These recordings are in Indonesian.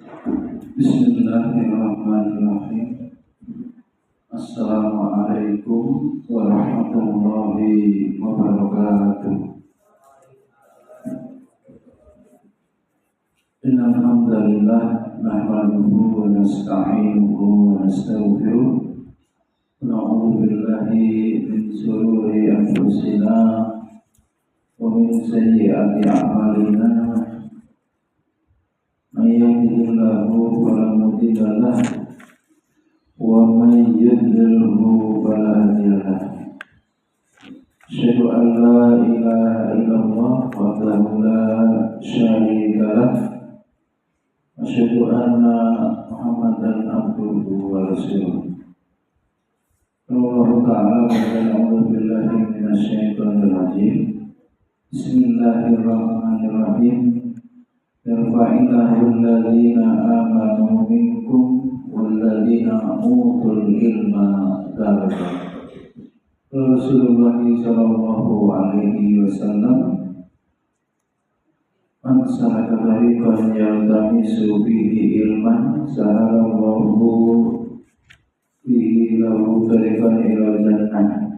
Bismillahirrahmanirrahim. Assalamualaikum warahmatullahi wabarakatuh. Innal hamdalillah nahmaduhu wa nasta'inuhu wa nastaghfiruh. Na'udzu billahi min shururi anfusina wa min sayyiati a'malina. May yahdihillahu fala mudilla lahu wa may yudlilhu fala hadiya lahu. Asyhadu an la ilaha illallah wahdahu la syarika lahu. Asyhadu anna Muhammadan abduhu wa rasuluh. Allah Ta'ala a'udzu billahi minasy syaithanir rajim. Bismillahirrahmanirrahim. Yarfa'illahu alladhina amanu minkum walladhina utul ilma darajat. Rasulullah sallallahu alaihi wasallam man salaka tariqan yaltamisu bihi ilman sahalallahu bihi lahu tariqan ila jannah.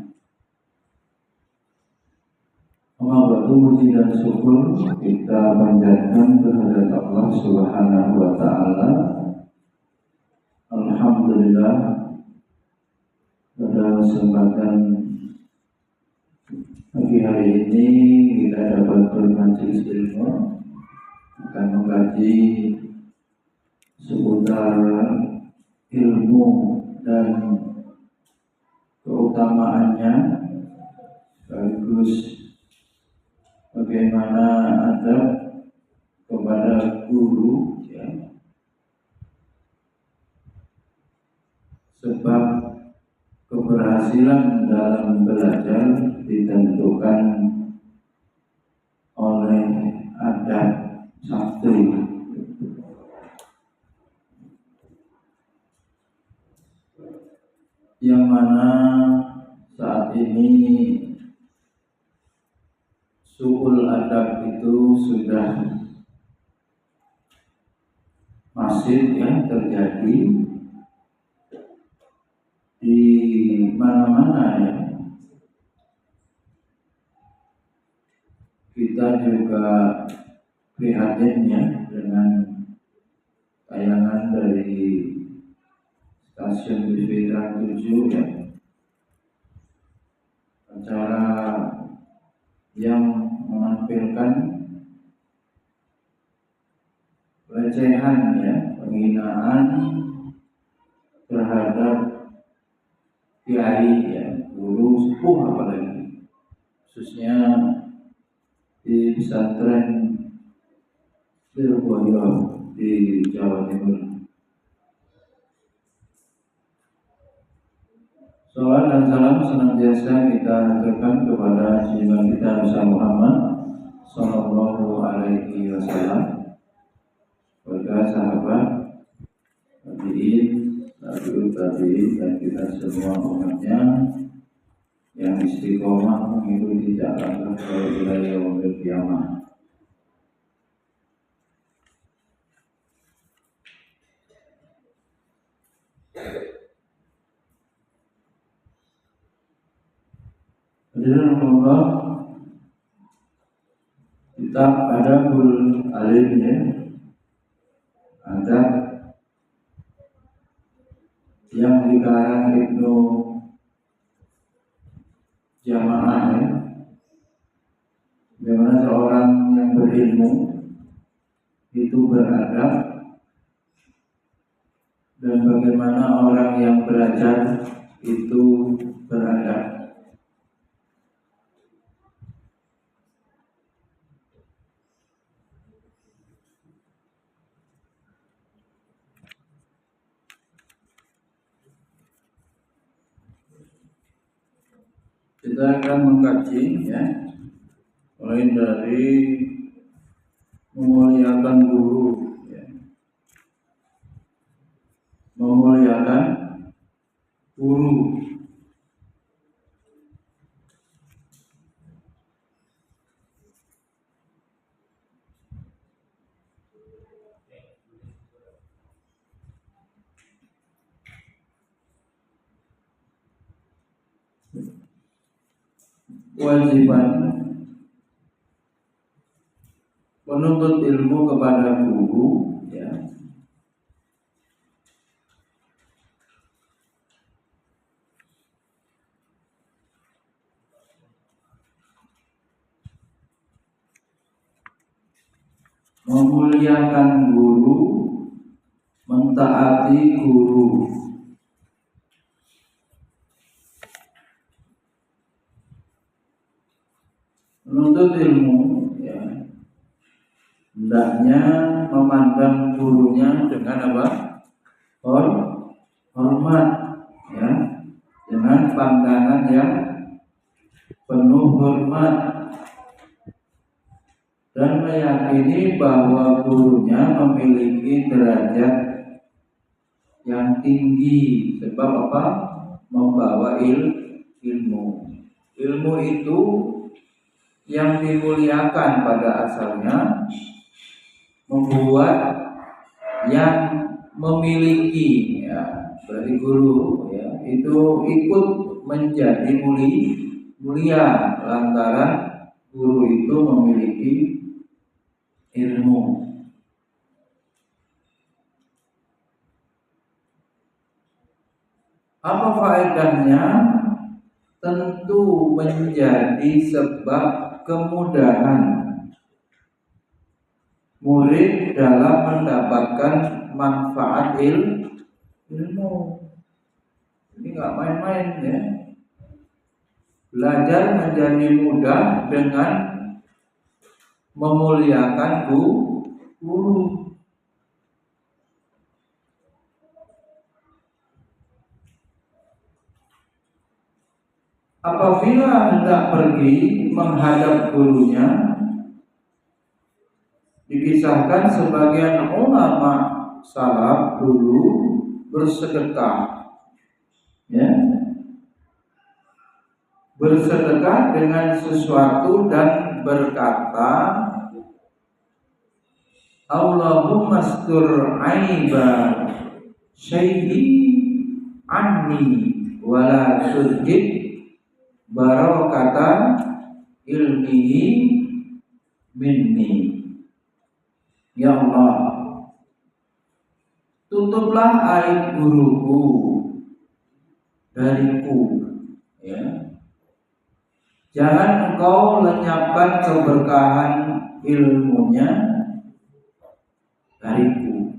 Ba'du, puji dan syukur kita panjatkan kehadirat Allah Subhanahu wa Ta'ala. Alhamdulillah, pada kesempatan pagi hari ini kita dapat bermajelis ilmu, akan mengkaji seputar ilmu dan keutamaannya, sekaligus bagaimana adab kepada guru, ya. Sebab keberhasilan dalam belajar ditentukan oleh adab santri. Yang mana saat ini su'ul adab itu sudah masif, ya, terjadi di mana-mana, ya. Kita juga prihatin, ya, dengan tayangan dari stasiun TV Trans 7, ya, acara yang menampilkan pelecehan, ya, penghinaan terhadap kiai, ya, guru sepuh, apalagi khususnya di pesantren Sirboyo di Jawa Timur. Salawat dan salam senantiasa kita haturkan kepada junjungan kita Nabi Muhammad sallallahu alaihi wasallam, kepada sahabat, tabi'in, tabi'in, dan kita semua umatnya yang istiqomah mengikuti jalan Rasul ila yaumil qiyamah. Hadirin Allah, kitab Adabul Alim, ya, adab yang dikarang Ibnu Jamaah, ya, bagaimana seorang yang berilmu itu beradab dan bagaimana orang yang belajar itu beradab. Kita akan mengkaji, ya, mulai dari memuliakan guru, ya, memuliakan guru. kewajiban menuntut ilmu kepada guru, ya. Memuliakan guru, mentaati guru. Menuntut ilmu, ya, hendaknya memandang gurunya dengan apa? Hormat, ya, dengan pandangan yang penuh hormat, dan meyakini bahwa gurunya memiliki derajat yang tinggi. Sebab apa? Membawa ilmu. Ilmu itu yang dimuliakan pada asalnya membuat yang memiliki, ya, berarti guru, ya, itu ikut menjadi mulia lantaran guru itu memiliki ilmu. Apa faedahnya? Tentu menjadi sebab kemudahan murid dalam mendapatkan manfaat ilmu. Ini nggak main-main, ya. Belajar menjadi mudah dengan memuliakan guru. Apabila hendak pergi menghadap gurunya, dikisahkan sebagian ulama salaf dulu bersedekah, ya, bersedekah dengan sesuatu dan berkata, Allahumma astur aiba syai'i anni wala tudhib barakata ilmihi minni. Ya Allah, tutuplah aib guruku dariku, ya. Jangan engkau lenyapkan keberkahan ilmunya dariku.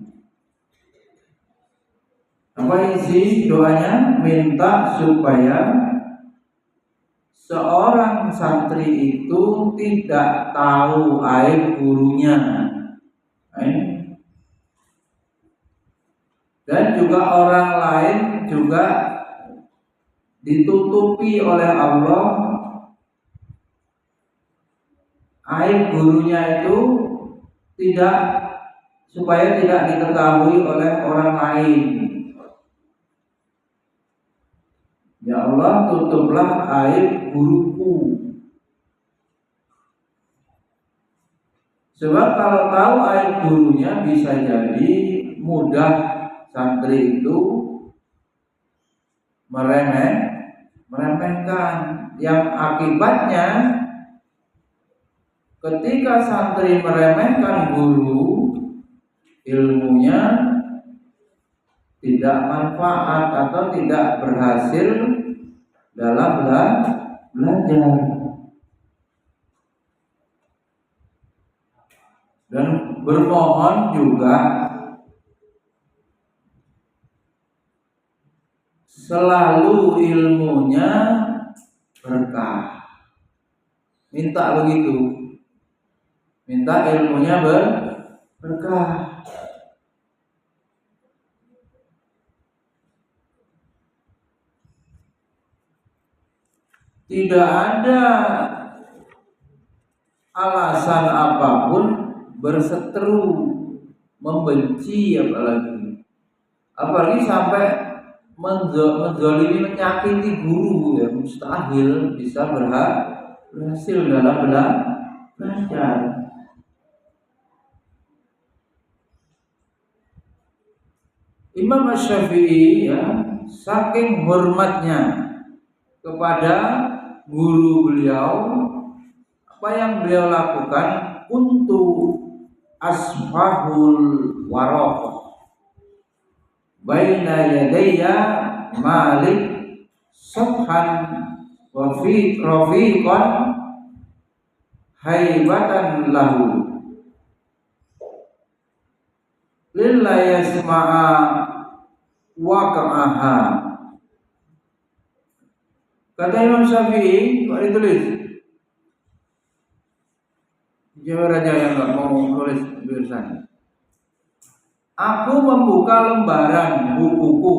Apa isi doanya? Minta supaya seorang santri itu tidak tahu aib gurunya, dan juga orang lain juga ditutupi oleh Allah aib gurunya itu, supaya tidak diketahui oleh orang lain. Ya Allah, tutuplah aib guruku. Sebab kalau tahu aib gurunya, bisa jadi mudah santri itu meremehkan, yang akibatnya ketika santri meremehkan guru, ilmunya tidak manfaat atau tidak berhasil dalam belajar. Dan bermohon juga selalu ilmunya berkah. Minta begitu, minta ilmunya berkah. Tidak ada alasan apapun berseteru, membenci, apalagi sampai menzalimi, menyakiti guru, ya. Mustahil bisa berhasil dalam belajar. Imam Asy-Syafi'i, ya, saking hormatnya kepada guru beliau, apa yang beliau lakukan untuk asfahul waraqah baina yadayya Malik subhan wa fi rafiqan haibatan lahu lilla yasma'a waqa'aha. Kata Imam Syafi'i, kok ditulis? Siapa raja yang nggak mau nulis tulisan? Aku membuka lembaran bukuku,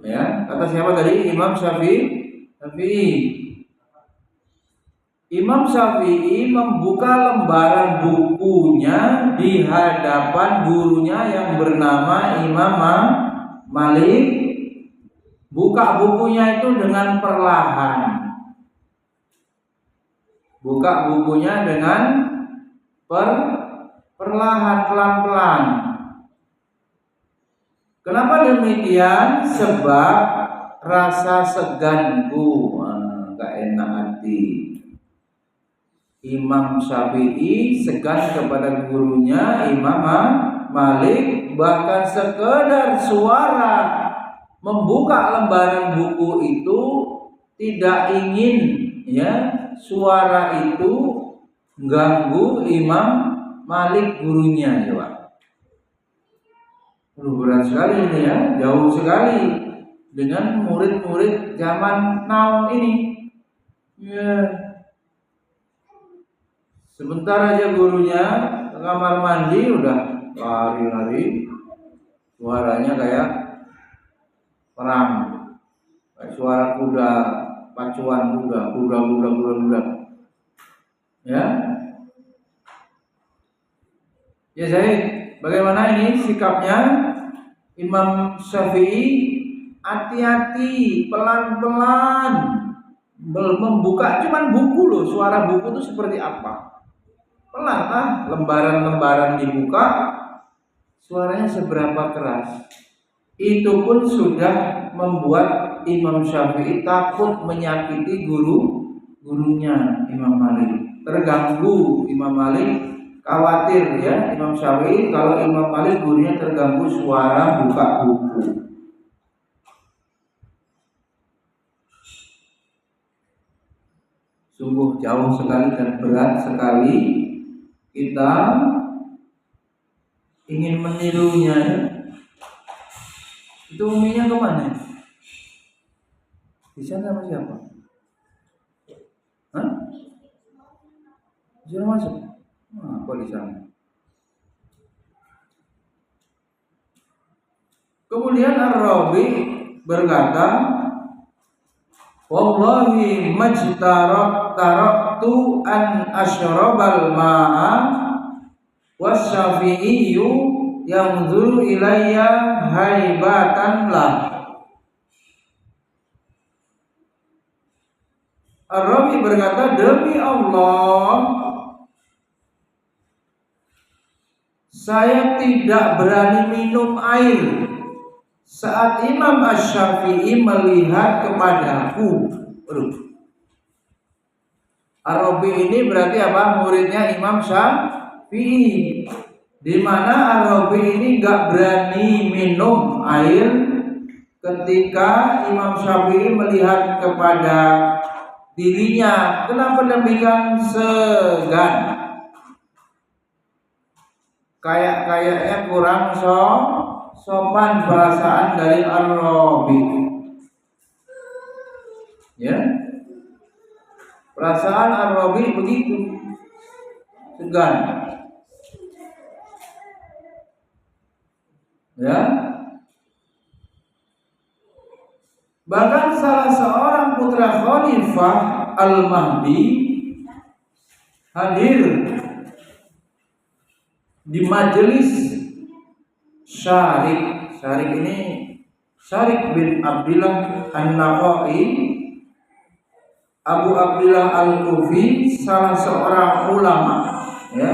ya. Kata siapa tadi? Imam Syafi'i. Imam Syafi'i membuka lembaran bukunya di hadapan gurunya yang bernama Imam Malik. Buka bukunya itu dengan perlahan. Buka bukunya dengan perlahan, pelan-pelan. Kenapa demikian? Sebab rasa seganku, gak enak hati. Imam Syafi'i segan kepada gurunya Imam Malik, bahkan sekedar suara membuka lembaran buku itu tidak ingin, ya, suara itu ganggu Imam Malik gurunya, ya Pak. Berat sekali ini, ya, jauh sekali dengan murid-murid zaman now ini. Ya. Sebentar aja gurunya ke kamar mandi udah lari-lari, suaranya kayak perang, kayak suara kuda, pacuan kuda. Ya, ya saya, bagaimana ini sikapnya Imam Syafi'i? Hati-hati, pelan-pelan membuka, cuman buku loh, suara buku itu seperti apa? Pelan lah, lembaran-lembaran dibuka, suaranya seberapa keras. Itu pun sudah membuat Imam Syafi'i takut menyakiti gurunya Imam Malik. Terganggu Imam Malik, khawatir, ya, Imam Syafi'i kalau Imam Malik gurunya terganggu suara buka buku. Sungguh jauh sekali dan berat sekali kita ingin menirunya, ya. Itu uminya kemana? Di sana sama siapa? Hah? Sudah masuk? Kok di sana? Kemudian Ar-Rabi berkata, wallahi taraktu an ashrabal ma'a wasyafi'iyyu yanzuru ilayya haibatan lah. Ar-Rabi berkata, demi Allah, saya tidak berani minum air saat Imam Asy-Syafi'i melihat kepadaku. Ar-Rabi ini berarti apa? Muridnya Imam Syafi'i. Di mana Ar-Rabi ini gak berani minum air ketika Imam Syafi'i melihat kepada dirinya. Kenapa demikian segan? Kayaknya kurang sopan perasaan dari Ar-Rabi. Ya, perasaan Ar-Rabi begitu, segan. Ya, bahkan salah seorang putra Khalifah Al-Mahdi hadir di majelis Syarik. Syarik ini Syarik bin Abdullah An-Nakhai, Abu Abdullah Al-Kufi, salah seorang ulama, ya,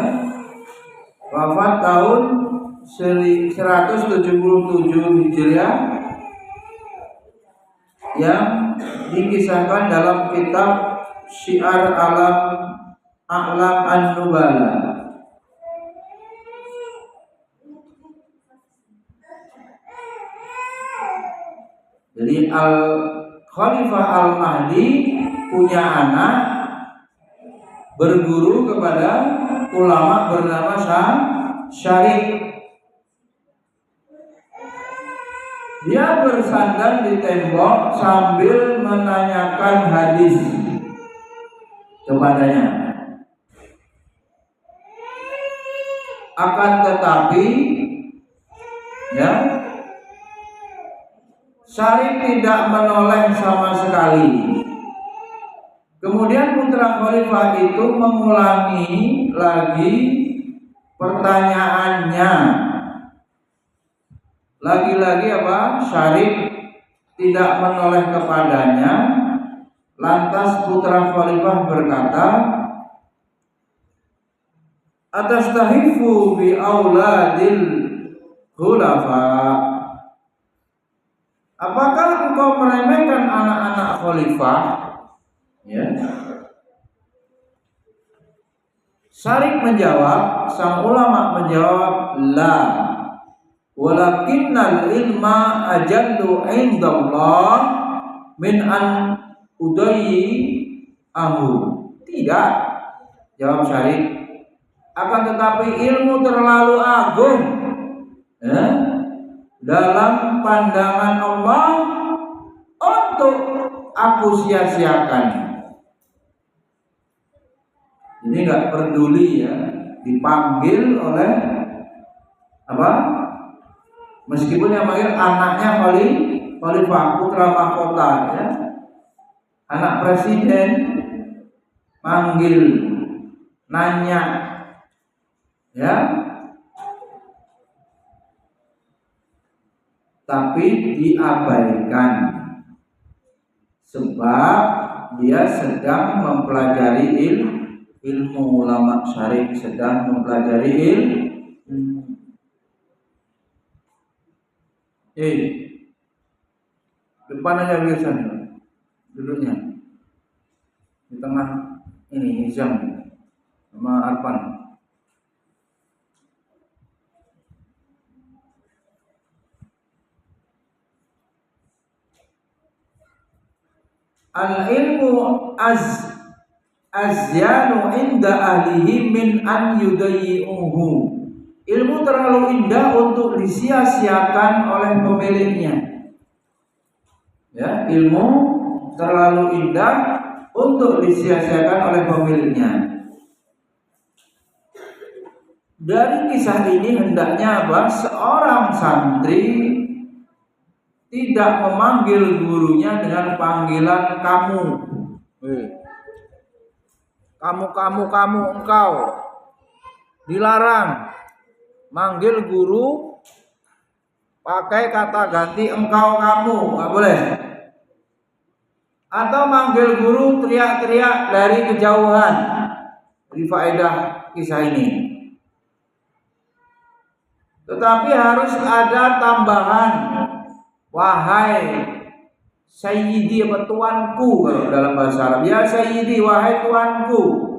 wafat tahun 177 Hijriah, yang dikisahkan dalam kitab Syiar Alam A'lam An-Nubala. Jadi Khalifah Al-Mahdi punya anak berguru kepada ulama bernama Syarif. Dia bersandar di tembok sambil menanyakan hadis kepadanya. Akan tetapi ya, Syarif tidak menoleh sama sekali. Kemudian putra khalifah itu mengulangi lagi pertanyaannya. Lagi-lagi apa? Syarif tidak menoleh kepadanya. Lantas putra khalifah berkata, "Atastahifu bi auladil khulafa?" Apakah engkau meremehkan anak-anak khalifah? Ya. Syarif menjawab, sang ulama menjawab, la, walakinnal ilma ajallu indallah min an udayyi ahu. Tidak, jawab Syarif. Akan tetapi ilmu terlalu agung ya, dalam pandangan Allah untuk aku sia-siakan. Ini nggak peduli ya, dipanggil oleh apa? Meskipun yang panggil anaknya khalifah putra mahkota ya, anak presiden manggil, nanya ya, tapi diabaikan sebab dia sedang mempelajari ilmu. Ulama Syarif sedang mempelajari ilmu. Depan aja biasanya duduknya di tengah ini Hizam sama Arfan. Al-ilmu azyanu inda ahlihi min an yudayyi'uhu. Ilmu terlalu indah untuk disia-siakan oleh pemiliknya. Ya, ilmu terlalu indah untuk disia-siakan oleh pemiliknya. Dari kisah ini hendaknya apa? Seorang santri tidak memanggil gurunya dengan panggilan kamu. Kamu, engkau. Dilarang. Manggil guru pakai kata ganti engkau, kamu, nggak boleh. Atau manggil guru teriak-teriak dari kejauhan. Ini faedah kisah ini. Tetapi harus ada tambahan. Wahai Sayyidi apa tuanku, kalau dalam bahasa Arab ya Sayyidi, wahai tuanku.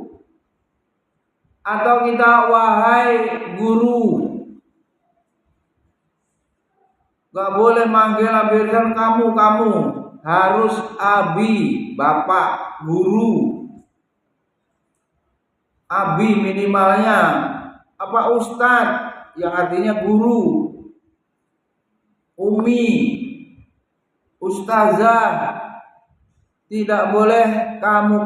Atau kita wahai guru. Gak boleh manggil abirkan kamu. Harus abi, bapak, guru. Abi minimalnya. Apa ustadz, yang artinya guru. Umi, ustazah. Tidak boleh kamu,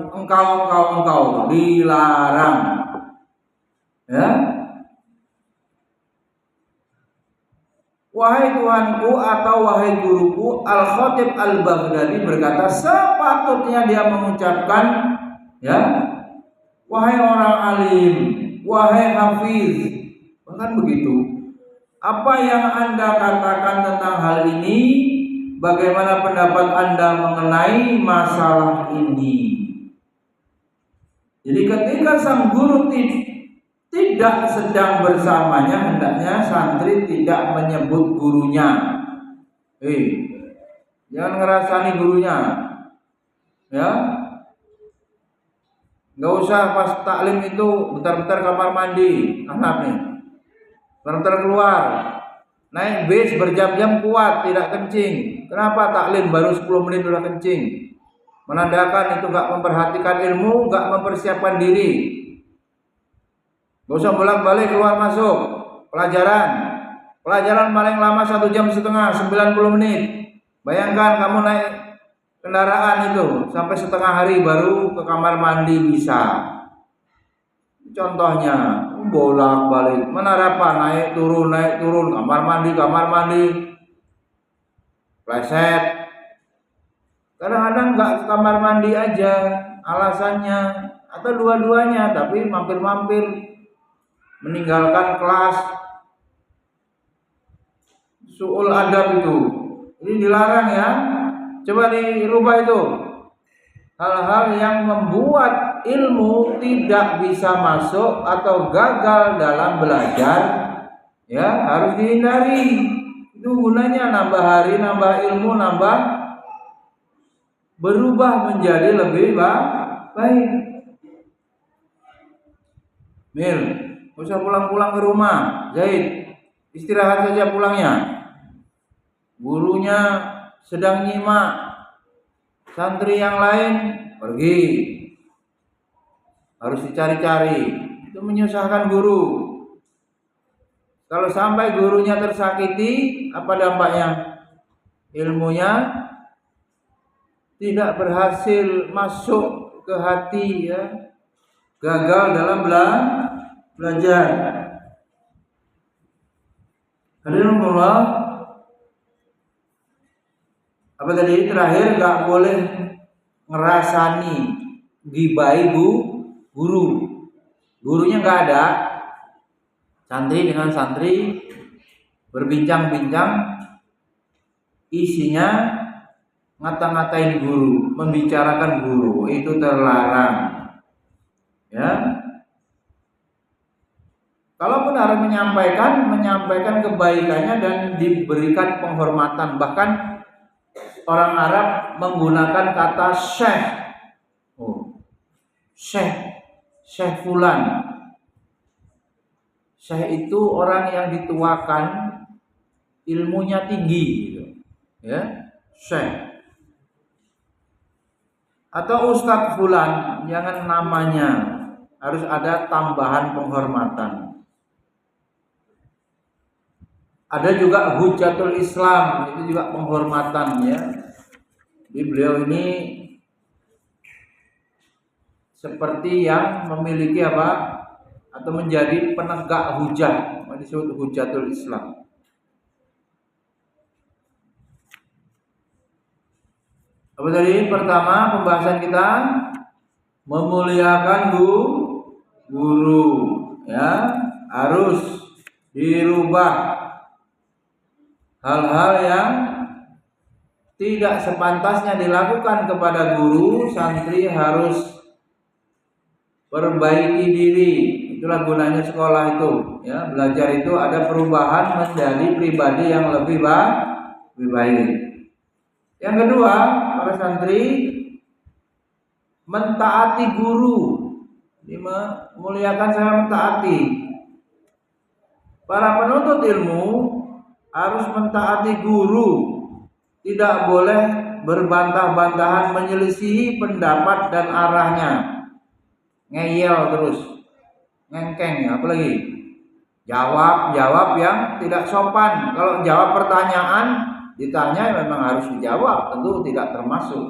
engkau, dilarang. Ya. Wahai Tuhanku atau wahai guruku, Al-Khatib Al-Baghdadi berkata sepatutnya dia mengucapkan ya, wahai orang alim, wahai hafiz, bahkan begitu. Apa yang Anda katakan tentang hal ini? Bagaimana pendapat Anda mengenai masalah ini? Jadi ketika sang guru tidak sedang bersamanya, hendaknya santri tidak menyebut gurunya. Jangan ngerasani gurunya. Ya. Nggak usah pas taklim itu bentar-bentar kamar mandi, anak nih. Bentar keluar. Naik bis berjam-jam kuat, tidak kencing. Kenapa taklim baru 10 menit udah kencing? Menandakan itu nggak memperhatikan ilmu, nggak mempersiapkan diri. Gak usah bolak-balik keluar masuk pelajaran. Pelajaran paling lama 1,5 jam, 90 menit. Bayangkan kamu naik kendaraan itu sampai setengah hari baru ke kamar mandi bisa. Contohnya bolak-balik. Mana apa naik turun, kamar mandi, pleset. Kadang-kadang nggak ke kamar mandi aja alasannya, atau dua-duanya, tapi mampir-mampir, meninggalkan kelas. Su'ul adab itu, ini dilarang ya. Coba dirubah itu. Hal-hal yang membuat ilmu tidak bisa masuk atau gagal dalam belajar, ya harus dihindari. Itu gunanya nambah hari, nambah ilmu, nambah berubah menjadi lebih baik. Mil, gak usah pulang-pulang ke rumah. Zaid, istirahat saja pulangnya. Gurunya sedang nyimak, santri yang lain pergi, harus dicari-cari. Itu menyusahkan guru. Kalau sampai gurunya tersakiti, apa dampaknya? Ilmunya tidak berhasil masuk ke hati, ya, gagal dalam belajar. Hadirin Allah, apa tadi terakhir, nggak boleh ngerasani gibai guru. Gurunya nggak ada, santri dengan santri berbincang-bincang, isinya ngata-ngatain guru, membicarakan guru, itu terlarang. Ya. Kalaupun harus menyampaikan kebaikannya dan diberikan penghormatan. Bahkan orang Arab menggunakan kata syekh. Syekh fulan. Syekh itu orang yang dituakan, ilmunya tinggi gitu. Ya, syekh. Atau Ustadz fulan, jangan namanya, harus ada tambahan penghormatan. Ada juga Hujatul Islam, itu juga penghormatan, ya. Jadi beliau ini seperti yang memiliki apa? Atau menjadi penegak hujah, disebut Hujatul Islam. Apa tadi? Pertama pembahasan kita memuliakan guru, ya, harus dirubah hal-hal yang tidak sepantasnya dilakukan kepada guru. Santri harus perbaiki diri. Itulah gunanya sekolah itu, ya, belajar itu ada perubahan menjadi pribadi yang lebih baik. Yang kedua, para santri mentaati guru, memuliakan sama mentaati. Para penuntut ilmu harus mentaati guru, tidak boleh berbantah-bantahan, menyelisihi pendapat dan arahnya, ngeyel terus, ngengkeng, apalagi jawab yang tidak sopan. Kalau jawab pertanyaan ditanya memang harus dijawab, tentu tidak termasuk.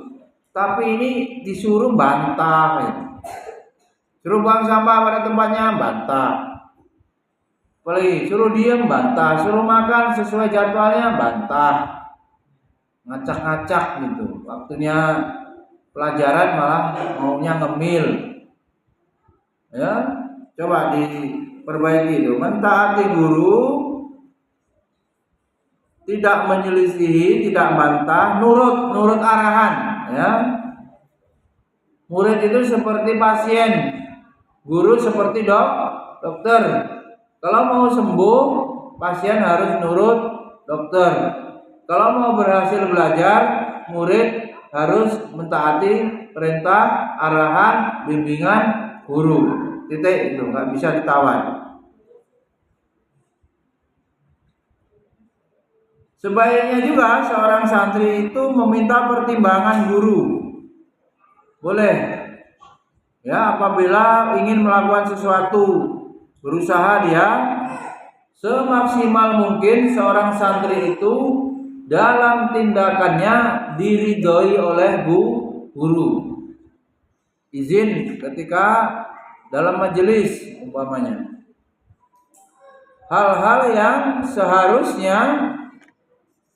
Tapi ini disuruh bantah, ya. Suruh buang sampah pada tempatnya, bantah. Apalagi suruh diem, bantah. Suruh makan sesuai jadwalnya, bantah. Ngacak-ngacak gitu. Waktunya pelajaran malah maunya ngemil. Ya, coba diperbaiki itu. Mentaati guru, tidak menyelisihi, tidak bantah, nurut arahan, ya. Murid itu seperti pasien, guru seperti dokter. Kalau mau sembuh, pasien harus nurut dokter. Kalau mau berhasil belajar, murid harus mentaati perintah, arahan, bimbingan guru. Titik, itu nggak bisa ditawar. Sebaiknya juga seorang santri itu meminta pertimbangan guru. Boleh. Ya, apabila ingin melakukan sesuatu, berusaha dia semaksimal mungkin seorang santri itu dalam tindakannya diridhoi oleh guru. Izin ketika dalam majelis umpamanya. Hal-hal yang seharusnya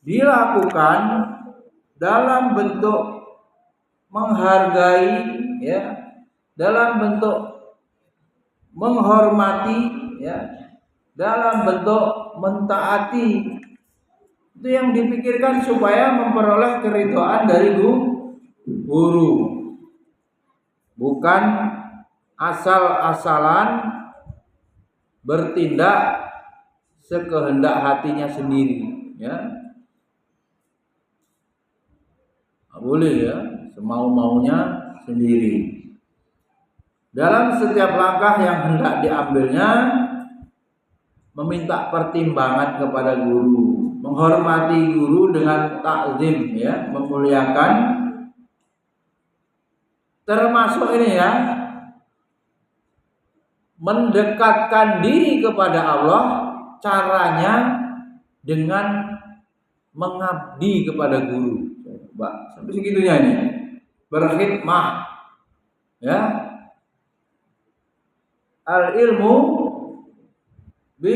dilakukan dalam bentuk menghargai, ya, dalam bentuk menghormati, ya, dalam bentuk mentaati, itu yang dipikirkan supaya memperoleh keridhaan dari guru, bukan asal-asalan bertindak sekehendak hatinya sendiri, ya. Boleh, ya, semau-maunya sendiri. Dalam setiap langkah yang hendak diambilnya, meminta pertimbangan kepada guru, menghormati guru dengan takzim, ya, memuliakan. Termasuk ini, ya, mendekatkan diri kepada Allah, caranya dengan mengabdi kepada guru. Mbak, sampai segitunya ini. Berkhidmah, ya. Al ilmu bi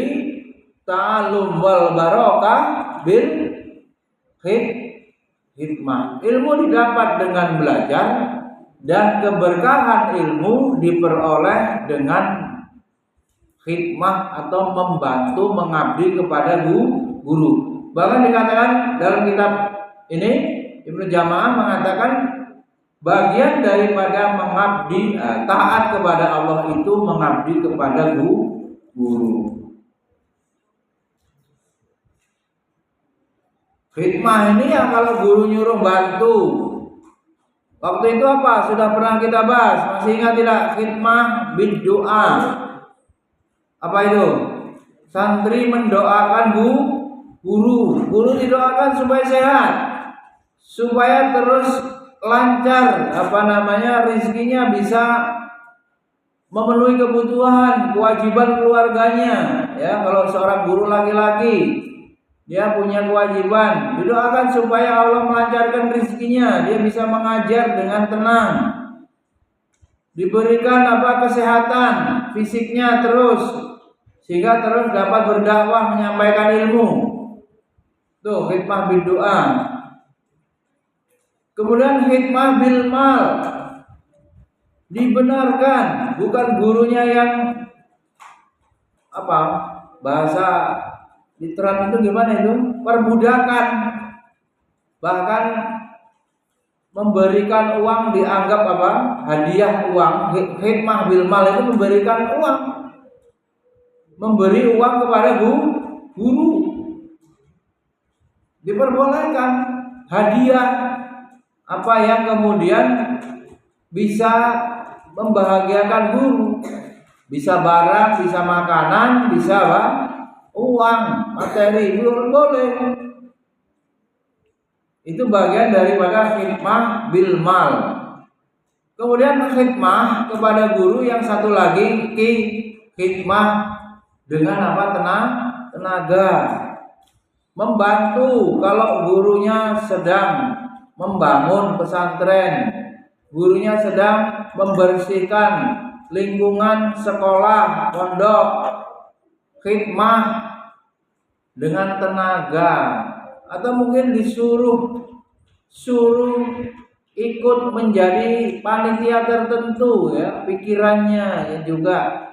ta'allum wal barakah bil hikmah. Ilmu didapat dengan belajar dan keberkahan ilmu diperoleh dengan hikmah atau membantu mengabdi kepada guru. Bahkan dikatakan dalam kitab ini Ibnu Jamaah mengatakan bagian daripada mengabdi, taat kepada Allah itu mengabdi kepada guru. Hikmah ini ya kalau guru nyuruh bantu. Waktu itu apa? Sudah pernah kita bahas. Masih ingat tidak? Hikmah bid-doa. Apa itu? Santri mendoakan guru. Guru didoakan supaya sehat, supaya terus lancar, rezekinya bisa memenuhi kebutuhan, kewajiban keluarganya. Ya, kalau seorang guru laki-laki, dia punya kewajiban, didoakan supaya Allah melancarkan rezekinya, dia bisa mengajar dengan tenang, diberikan kesehatan fisiknya terus, sehingga terus dapat berdakwah menyampaikan ilmu. Tuh hikmah bil doa. Kemudian hikmah bil mal, dibenarkan, bukan gurunya yang bahasa literal itu gimana itu? Perbudakan. Bahkan memberikan uang dianggap hadiah uang. Hikmah bil mal itu memberikan uang. Memberi uang kepada guru. Diperbolehkan hadiah apa yang kemudian bisa membahagiakan guru. Bisa barang, bisa makanan, bisa uang, materi, boleh. Itu bagian daripada hikmah bil mal. Kemudian hikmah kepada guru yang satu lagi, hikmah dengan tenaga. Membantu kalau gurunya sedang membangun pesantren, gurunya sedang membersihkan lingkungan sekolah, pondok, hikmah dengan tenaga, atau mungkin disuruh ikut menjadi panitia tertentu, ya, pikirannya ya juga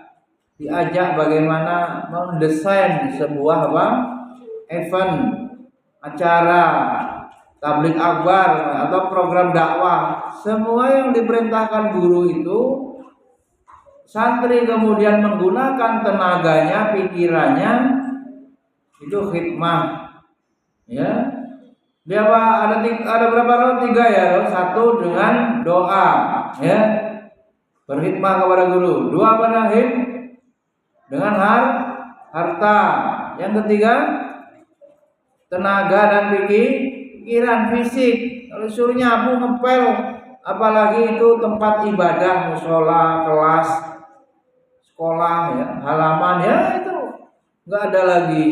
diajak bagaimana mendesain sebuah event, acara tabligh akbar atau program dakwah. Semua yang diperintahkan guru itu, santri kemudian menggunakan tenaganya, pikirannya, itu hikmah, ya, Dia apa? Ada berapa roh? 3 ya roh. 1 dengan doa, ya. Berkhidmat kepada guru. 2 apa Nahim? Dengan harta. Yang ketiga tenaga dan pikiran fisik. Kalau suruh nyapu ngepel, apalagi itu tempat ibadah, musola, kelas, sekolah, ya, halaman, ya itu nggak ada lagi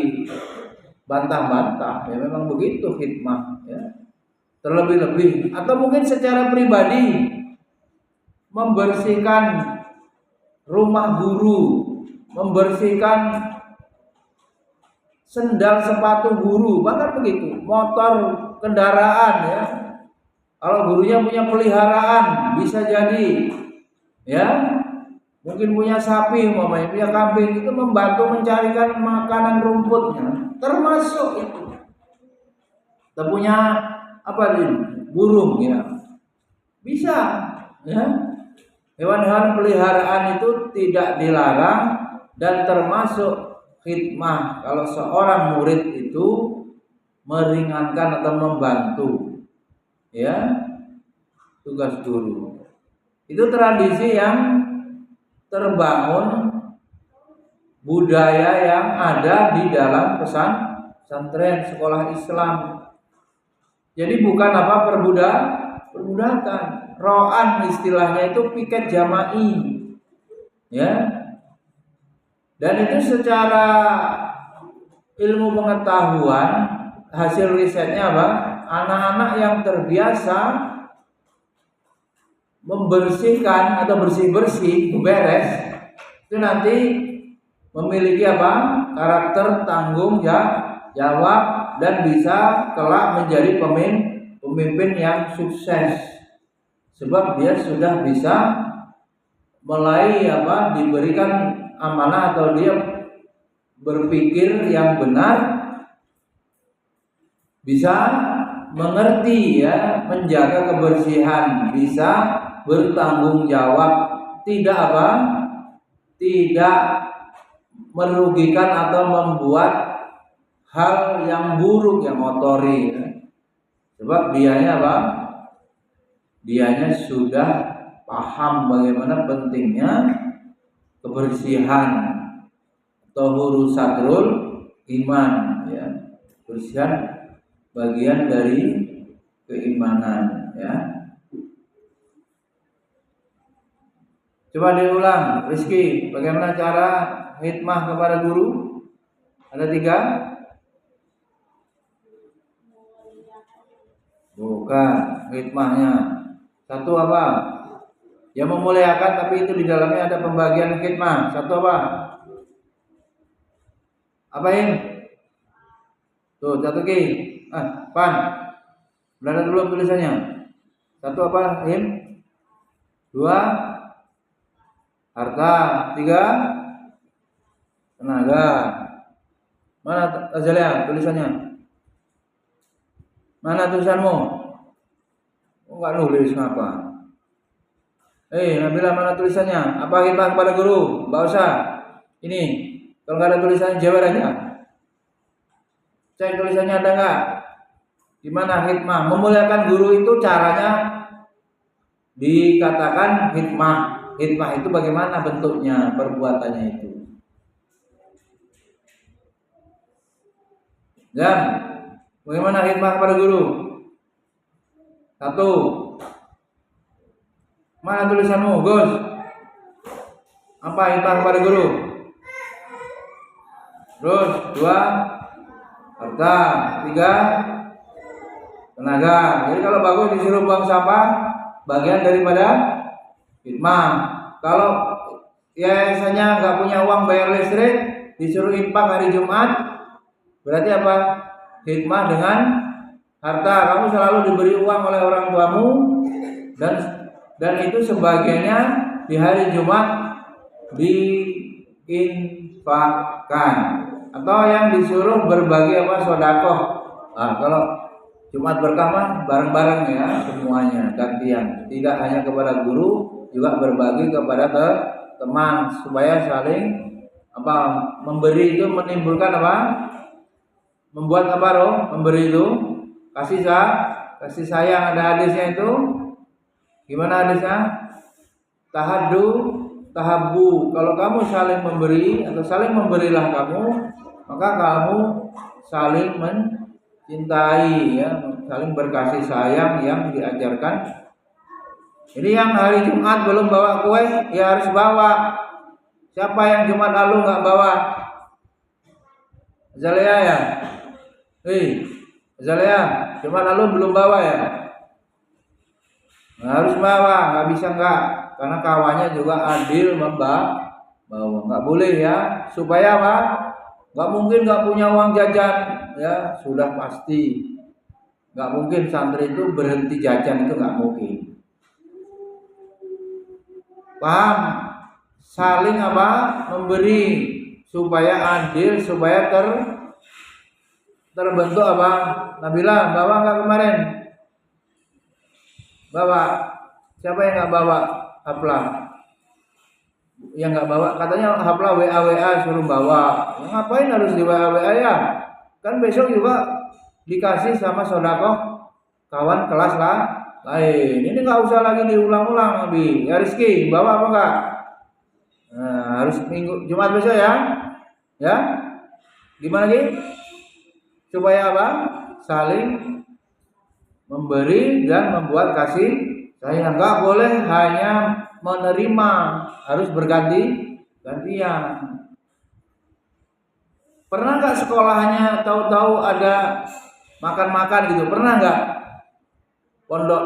bantah-bantah. Ya memang begitu khidmah, ya. Terlebih-lebih atau mungkin secara pribadi membersihkan rumah guru, membersihkan sendal sepatu guru, bahkan begitu, motor, kendaraan, ya. Kalau gurunya punya peliharaan, bisa jadi, ya, mungkin punya sapi, umpamanya punya kambing, itu membantu mencarikan makanan rumputnya, termasuk itu. Kita punya apa nih, burung, ya, bisa, ya. Hewan-hewan peliharaan itu tidak dilarang dan termasuk khidmah kalau seorang murid itu meringankan atau membantu, ya, tugas guru. Itu tradisi yang terbangun, budaya yang ada di dalam pesantren, sekolah Islam. Jadi bukan apa perbudakan. Ro'an istilahnya itu piket jama'i, ya. Dan itu secara ilmu pengetahuan, hasil risetnya apa? Anak-anak yang terbiasa membersihkan atau bersih-bersih, beres, itu nanti memiliki apa? Karakter tanggung jawab dan bisa kelak menjadi pemimpin yang sukses. Sebab dia sudah bisa mulai apa? Diberikan amanah atau dia berpikir yang benar, bisa mengerti, ya, menjaga kebersihan, bisa bertanggung jawab, tidak apa? Tidak merugikan atau membuat hal yang buruk, yang kotori, ya. Sebab dianya apa? Dianya sudah paham bagaimana pentingnya kebersihan atau huruf sadrul iman, ya. Kebersihan bagian dari keimanan, ya. Coba diulang, Rizky, bagaimana cara khidmah kepada guru? Ada 3? Bukan, khidmahnya 1 apa? Ya memuliakan, tapi itu di dalamnya ada pembagian khidmah. 1 apa? Apa ini? Tuh, 1 lagi. Pan. Belanda dulu tulisannya. 1 apa, Im? 2 harta. 3 tenaga. Mana Azalia tulisannya? Mana tulisanmu? Enggak nulis ngapa? Nabila, mana tulisannya? Apa khidmah kepada guru? Enggak usah. Ini, kalau enggak ada tulisannya jawab aja. Cek tulisannya ada enggak? Gimana khidmah? Memuliakan guru itu caranya dikatakan khidmah. Khidmah itu bagaimana bentuknya, perbuatannya itu. Dan bagaimana khidmah kepada guru? 1. Mana tulisanmu, Gus? Apa khidmah kepada guru? Terus 2 harta, 3 tenaga. Jadi kalau bagus disuruh buang sampah, bagian daripada khidmah. Kalau yayasannya nggak punya uang bayar listrik, disuruh infak hari Jumat, berarti apa? Khidmah dengan harta. Kamu selalu diberi uang oleh orang tuamu, dan itu sebagiannya di hari Jumat diinfakkan. Atau yang disuruh berbagi apa? Sedekah. Kalau Jumat berkah mah bareng-bareng, ya, semuanya gantian. Tidak hanya kepada guru, juga berbagi kepada teman, supaya saling apa? Memberi itu menimbulkan apa? Membuat apa, roh? Memberi itu kasih sayang. Ada hadisnya itu. Gimana hadisnya? Tahaddu tahabbu. Kalau kamu saling memberi atau saling memberilah kamu, maka kamu saling mencintai, ya, saling berkasih sayang yang diajarkan. Ini yang hari Jumat belum bawa kue, ya harus bawa. Siapa yang Jumat lalu nggak bawa? Azalea ya? Azalea, Jumat lalu belum bawa ya? Nah, harus bawa, nggak bisa nggak, karena kawannya juga adil bawa, nggak boleh ya, supaya apa? Nggak mungkin nggak punya uang jajan, ya sudah pasti, nggak mungkin santri itu berhenti jajan, itu nggak mungkin. Paham? Saling apa? Memberi supaya adil, supaya terbentuk apa? Nabila bawa nggak kemarin? Bawa. Siapa yang nggak bawa haplah? Yang nggak bawa katanya haplah WA suruh bawa. Ngapain harus di WA ya? Kan besok juga dikasih sama sodakoh kawan kelas lah lain. Ini nggak usah lagi diulang-ulang, Abi. Ya Rizky bawa apa enggak? Nah, harus minggu Jumat besok ya. Ya. Gimana lagi? Supaya apa? Saling memberi dan membuat kasih sayang. Enggak boleh hanya menerima, harus gantian. Pernah enggak sekolahnya tahu-tahu ada makan-makan gitu? Pernah enggak? Pondok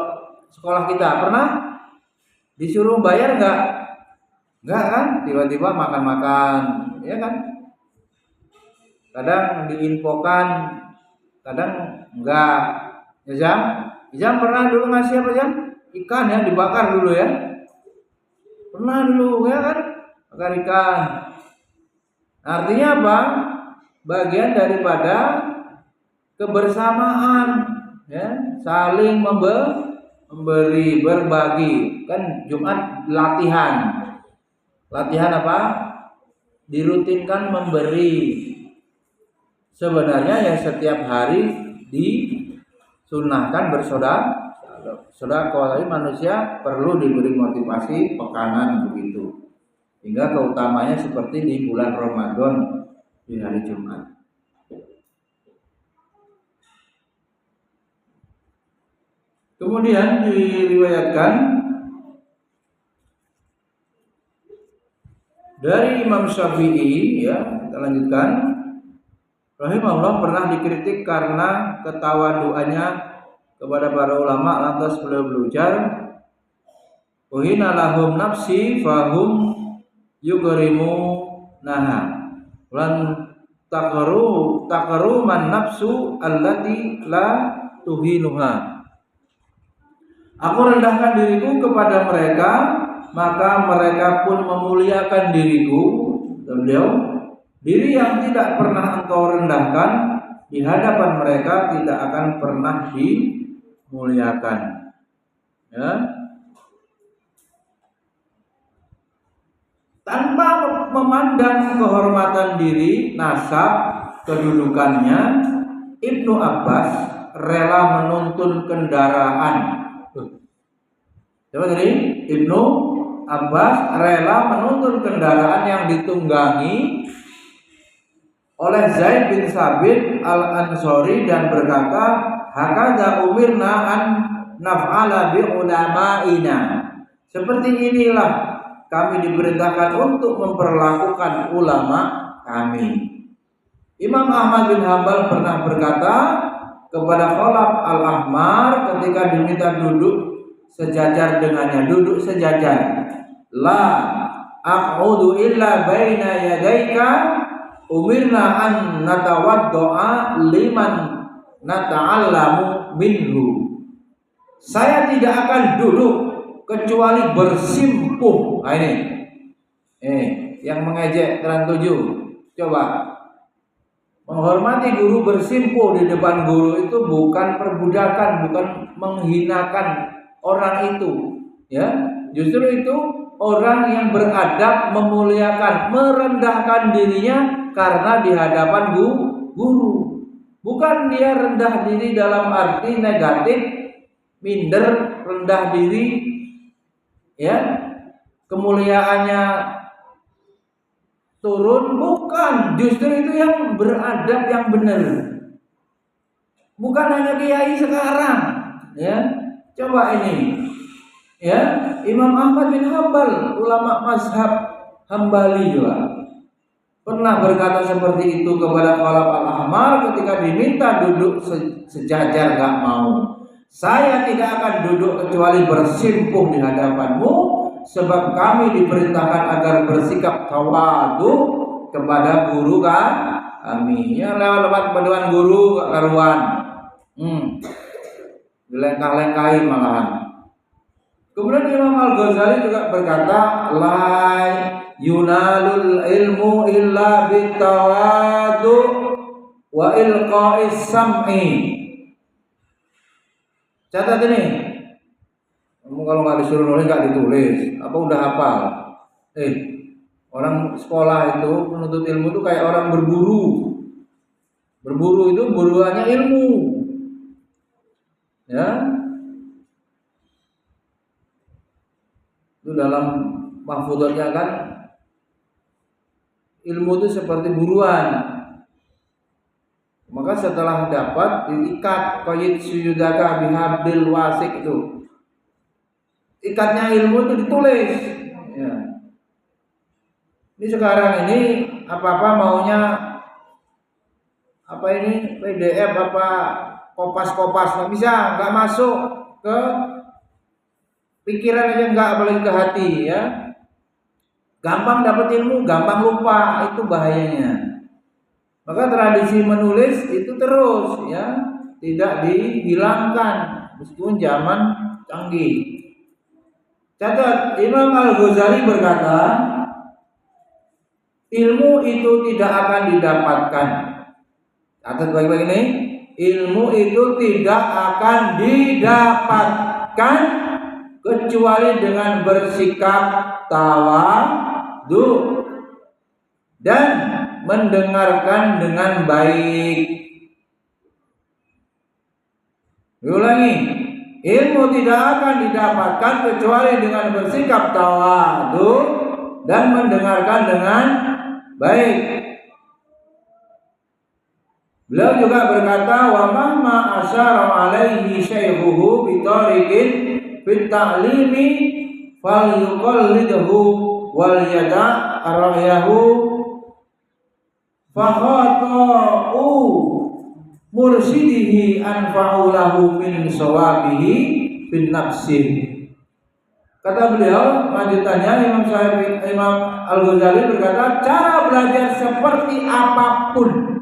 sekolah kita pernah disuruh bayar enggak? Enggak kan? Tiba-tiba makan-makan, ya kan? Kadang diinfokan, kadang enggak. Jam pernah dulu ngasih apa Jam? Ikan ya, dibakar dulu ya. Pernah dulu ya kan? Bakar ikan. Artinya apa? Bagian daripada kebersamaan, ya, saling memberi, berbagi. Kan Jumat latihan apa? Dirutinkan memberi. Sebenarnya ya setiap hari disunahkan bersedekah, tapi manusia perlu diberi motivasi pekanan begitu. Hingga keutamanya seperti di bulan Ramadan di hari Jumat. Kemudian diriwayatkan dari Imam Syafi'i, ya, kita lanjutkan. Rahimahullah pernah dikritik karena ketawaduannya kepada para ulama, lantas beliau berujar, "Uhina lahum nafsi fahum yugrimu naha lan taqaru man nafsu allati la tuhinuha." Aku rendahkan diriku kepada mereka, maka mereka pun memuliakan diriku. Dan beliau, diri yang tidak pernah engkau rendahkan di hadapan mereka tidak akan pernah dimuliakan. Ya. Tanpa memandang kehormatan diri, nasab, kedudukannya, Ibnu Abbas rela menuntun kendaraan. Coba tadi, Ibnu Abbas rela menuntun kendaraan yang ditunggangi oleh Zaid bin Sabit al-Ansori dan berkata, "Hakadha umirna an naf'ala bi ulama'ina." Seperti inilah kami diperintahkan untuk memperlakukan ulama kami. Imam Ahmad bin Hanbal pernah berkata kepada Khalaf al-Ahmar ketika diminta duduk sejajar dengannya, duduk sejajar. La aq'udu illa baina yadaika, umirna an natawaddo'a liman nata'allamu minhu. Saya tidak akan duduk kecuali bersimpuh. Nah ini yang mengejek Trans 7. Coba menghormati guru, bersimpuh di depan guru itu bukan perbudakan, bukan menghinakan orang itu, ya. Justru itu orang yang beradab, memuliakan, merendahkan dirinya karena di hadapan guru. Bukan dia rendah diri dalam arti negatif, minder, rendah diri, ya, kemuliaannya turun, bukan. Justru itu yang beradab, yang benar. Bukan hanya kiai sekarang, ya. Coba ini, ya, Imam Ahmad bin Hambal, ulama mazhab Hambali juga pernah berkata seperti itu kepada Khalaf al-Ahmar ketika diminta duduk sejajar, gak mau. Saya tidak akan duduk kecuali bersimpuh di hadapanmu, sebab kami diperintahkan agar bersikap tawadu kepada guru kami. Ya, lewat paduan guru gak karuan. Dilengkah-lengkahi malahan. Kemudian Imam Al-Ghazali juga berkata, la yunalul ilmu illa bitawadu wa ilqa'is sam'i. Catat ini. Kamu kalau nggak disuruh nulis nggak ditulis. Apa udah hafal? Orang sekolah itu menuntut ilmu itu kayak orang berburu. Berburu itu buruannya ilmu. Ya. Itu dalam mahfudhatnya kan, ilmu itu seperti buruan. Maka setelah dapat diikat, qayyid suyudaka bihabdil wasik itu. Ikatnya ilmu itu ditulis. Ya. Ini sekarang ini apa-apa maunya apa ini PDF apa kopas-kopas, nggak bisa, nggak masuk ke pikiran aja, nggak boleh ke hati, ya. Gampang dapat ilmu, gampang lupa, itu bahayanya. Maka tradisi menulis itu terus, ya, tidak dihilangkan meskipun zaman canggih. Catat, Imam Al-Ghazali berkata, ilmu itu tidak akan didapatkan. Catat baik-baik ini, ilmu itu tidak akan didapatkan kecuali dengan bersikap tawadu dan mendengarkan dengan baik. Diulangi, ilmu tidak akan didapatkan kecuali dengan bersikap tawadu dan mendengarkan dengan baik. Beliau juga berkata, wa mahma asyara alaihi syaykhuhu bi tariqin fit ta'limi falyuqallidhu wal yada' ra'yahu fakhata'u mursidihi anfa'ulahu min sawabihi bin nafsih. Kata beliau, lanjutannya Imam Al-Ghazali berkata, cara belajar seperti apapun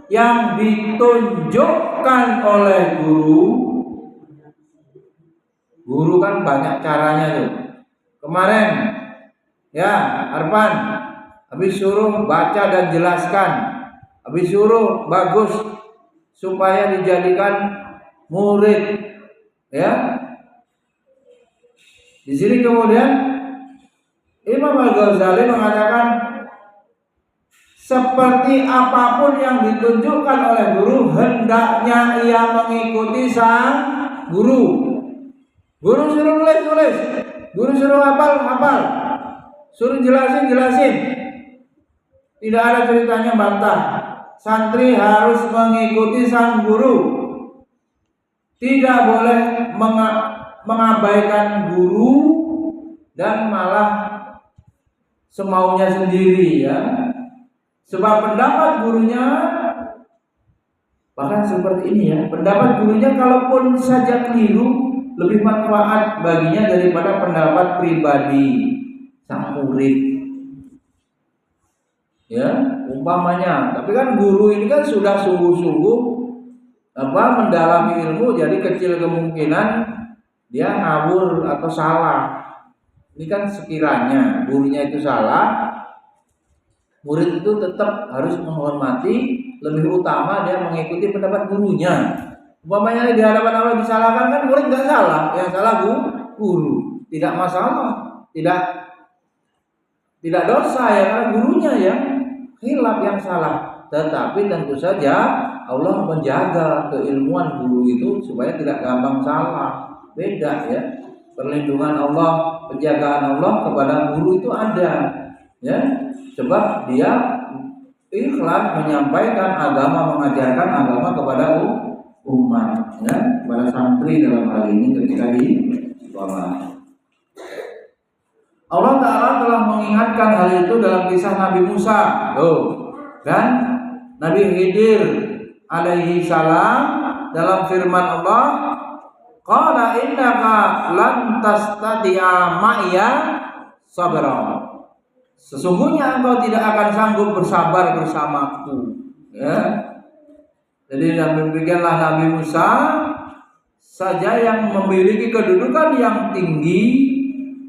yang ditunjukkan oleh guru kan banyak caranya tuh. Kemarin ya Arfan habis suruh baca dan jelaskan, habis suruh bagus supaya dijadikan murid, ya. Di sini kemudian Imam Al-Ghazali mengatakan, seperti apapun yang ditunjukkan oleh guru, hendaknya ia mengikuti sang guru. Guru suruh nulis, guru suruh hafal, suruh jelasin. Tidak ada ceritanya bantah. Santri harus mengikuti sang guru. Tidak boleh mengabaikan guru dan malah semaunya sendiri, ya. Sebab pendapat gurunya bahkan seperti ini, ya. Pendapat gurunya kalaupun saja keliru lebih manfaat baginya daripada pendapat pribadi sang murid. Ya, umpamanya. Tapi kan guru ini kan sudah sungguh-sungguh mendalami ilmu, jadi kecil kemungkinan dia ngawur atau salah. Ini kan sekiranya gurunya itu salah, murid itu tetap harus menghormati, lebih utama dia mengikuti pendapat gurunya. Umpamanya di hadapan Allah disalahkan, kan murid nggak salah, yang salah guru. Tidak masalah, tidak dosa ya, karena gurunya, ya. khilaf yang salah. Tetapi tentu saja Allah menjaga keilmuan guru itu supaya tidak gampang salah. Beda ya. Perlindungan Allah, penjagaan Allah kepada guru itu ada, ya. Sebab dia ikhlas menyampaikan agama, mengajarkan agama kepada umat, ya, kepada santri dalam hal ini ketika di sekolah. Allah Ta'ala telah mengingatkan hal itu dalam kisah Nabi Musa dan Nabi Khidir alaihi salam dalam firman Allah, qala innaka lan tastati'a ma'iya sabra. Sesungguhnya engkau tidak akan sanggup bersabar bersamaku, ya. Jadi demikianlah Nabi Musa saja yang memiliki kedudukan yang tinggi,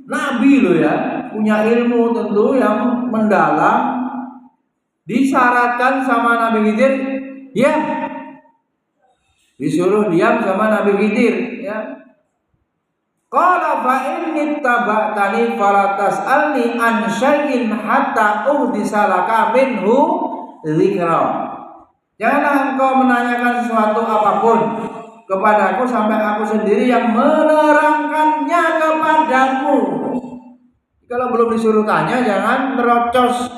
nabi loh ya, punya ilmu tentu yang mendalam, disyaratkan sama Nabi Khidir diam, disuruh diam sama Nabi Khidir, ya. Qala fa inni taba'tani fala tas'alni an syai'in hatta uhdisa laka minhu dzikra. Janganlah engkau menanyakan sesuatu apapun kepadaku sampai aku sendiri yang menerangkannya kepadamu. Kalau belum disuruh tanya jangan merocos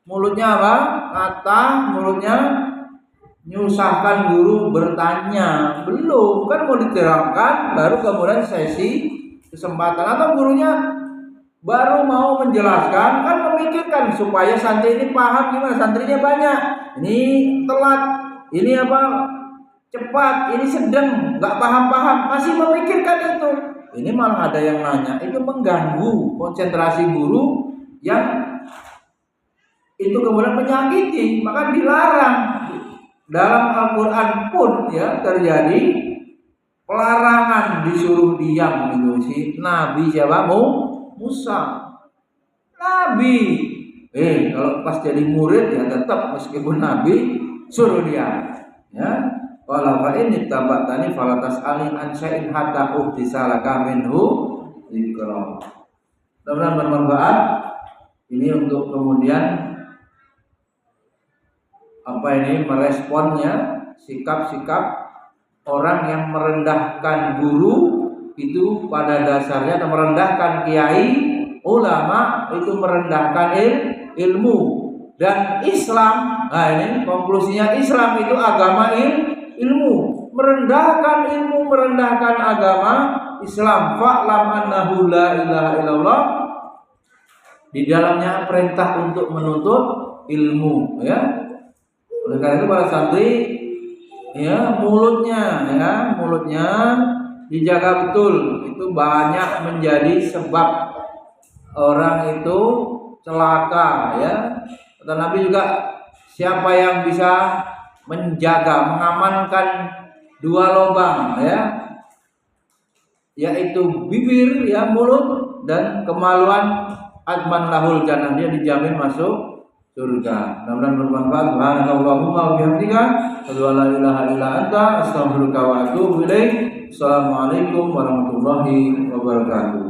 mulutnya apa? Kata mulutnya nyusahkan guru bertanya. Belum, kan mau diterangkan baru kemudian sesi kesempatan, atau gurunya baru mau menjelaskan kan memikirkan supaya santri ini paham gimana, santrinya banyak, ini telat, ini apa cepat, ini sedang nggak paham-paham, masih memikirkan itu. Ini malah ada yang nanya, itu mengganggu konsentrasi guru yang itu kemudian menyakiti, maka dilarang. Dalam Al-Quran pun ya terjadi pelarangan, disuruh diam itu si Nabi siapa? Musa. Nabi. Kalau pas jadi murid ya tetap meskipun Nabi suruh diam. Ya. Qala fa in tabatani fala tas'alin an syai'in hatta uhdisa laka minhu dzikra. Mudah-mudahan bermanfaat. Ini untuk kemudian meresponnya sikap-sikap orang yang merendahkan guru itu pada dasarnya, atau merendahkan kiai ulama itu merendahkan ilmu dan Islam. Nah ini konklusinya, Islam itu agama ilmu, merendahkan ilmu, merendahkan agama Islam. Fa'lam annahu la ilaha illallah, di dalamnya perintah untuk menuntut ilmu, ya. Oleh karena itu para santri ya mulutnya dijaga betul. Itu banyak menjadi sebab orang itu celaka, ya. Kata Nabi juga, siapa yang bisa menjaga, mengamankan dua lubang, ya, yaitu bibir, ya, mulut dan kemaluan, adman lahul jannah, dia dijamin masuk surga. Mudah-mudahan bermanfaat. Subhanakallahumma wa bihamdika, asyhadu an la ilaha illa anta, astaghfiruka wa atubu ilaik. Assalamualaikum warahmatullahi wabarakatuh.